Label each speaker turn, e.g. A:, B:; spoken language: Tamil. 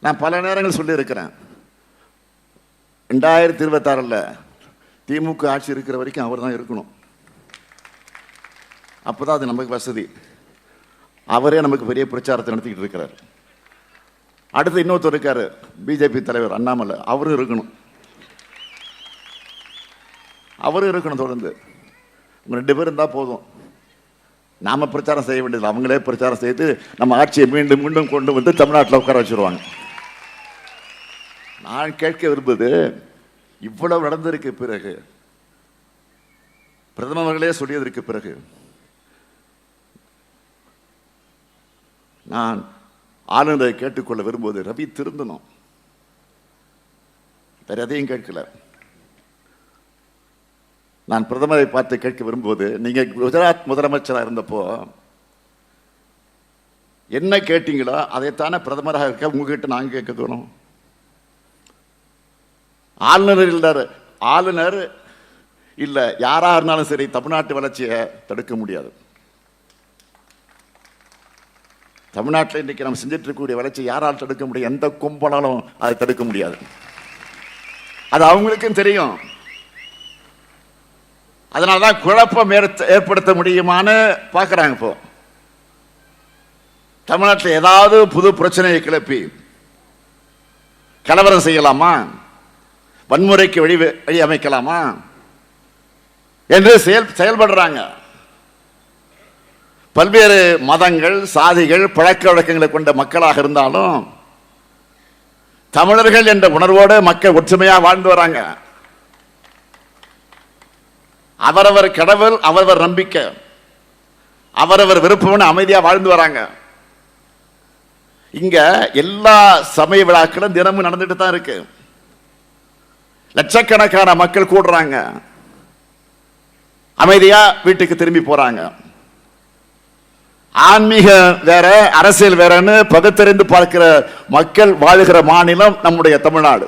A: நான் பல நேரங்கள் சொல்லியிருக்கிறேன், 2026 திமுக ஆட்சி இருக்கிற வரைக்கும் அவர் தான் இருக்கணும். அப்போதான் அது நமக்கு வசதி. அவரே நமக்கு பெரிய பிரச்சாரத்தை நடத்திக்கிட்டு இருக்கிறார். அடுத்து இன்னொருத்தர் இருக்காரு, பிஜேபி தலைவர் அண்ணாமலை, அவரும் இருக்கணும். அவரும் இருக்கணும். தொடர்ந்து 2 பேர் இருந்தால் போதும். நாம பிரச்சாரம் செய்ய வேண்டியது, அவங்களே பிரச்சாரம் செய்து நம்ம ஆட்சியை மீண்டும் மீண்டும் கொண்டு வந்து தமிழ்நாட்டில் உட்கார வச்சிருவாங்க. நான் கேட்க விரும்புவது, இவ்வளவு நடந்திருக்கு பிறகு, பிரதமர்களே சொல்லியதற்கு பிறகு, நான் ஆளுநரை கேட்டுக்கொள்ள விரும்புவது, ரவி திருந்தணும், வேற எதையும் கேட்கல. நான் பிரதமரை பார்த்து கேட்க விரும்புவது, நீங்க குஜராத் முதலமைச்சராக இருந்தப்போ என்ன கேட்டீங்களோ அதைத்தானே பிரதமராக இருக்க உங்ககிட்ட நாங்க கேட்க தோணும். ஆளுநர் இல்ல யாரா இருந்தாலும் சரி, தமிழ்நாட்டு வளர்ச்சியை தடுக்க முடியாது. தமிழ்நாட்டில் இன்றைக்கு நம்ம செஞ்சிட்டு இருக்கக்கூடிய வளர்ச்சி யாரால் தடுக்க முடியும்? எந்த கும்பலாலும் அதை தடுக்க முடியாது. அது அவங்களுக்கும் தெரியும். அதனாலதான் குழப்பம் ஏற்படுத்த முடியுமான்னு பார்க்குறாங்க. இப்போ தமிழ்நாட்டில் ஏதாவது புது பிரச்சனையை கிளப்பி கலவரம் செய்யலாமா, வன்முறைக்கு வழி அமைக்கலாமா என்று செயல்படுறாங்க. பல்வேறு மதங்கள், சாதிகள், பழக்க வழக்கங்களை கொண்ட மக்களாக இருந்தாலும் தமிழர்கள் என்ற உணர்வோடு மக்கள் ஒற்றுமையா வாழ்ந்து வராங்க. அவரவர் கடவுள், அவரவர் நம்பிக்கை, அவரவர் விருப்பம்னு அமைதியா வாழ்ந்து வராங்க. இங்க எல்லா சமய விழாக்களும் தினமும் நடந்துட்டு தான் இருக்கு. லட்சக்கணக்கான மக்கள் கூடுறாங்க, அமைதியா வீட்டுக்கு திரும்பி போறாங்க. ஆன்மீக வேற, அரசியல் வேறன்னு பகுத்தறிந்து பார்க்கிற மக்கள் வாழுகிற மாநிலம் நம்முடைய தமிழ்நாடு.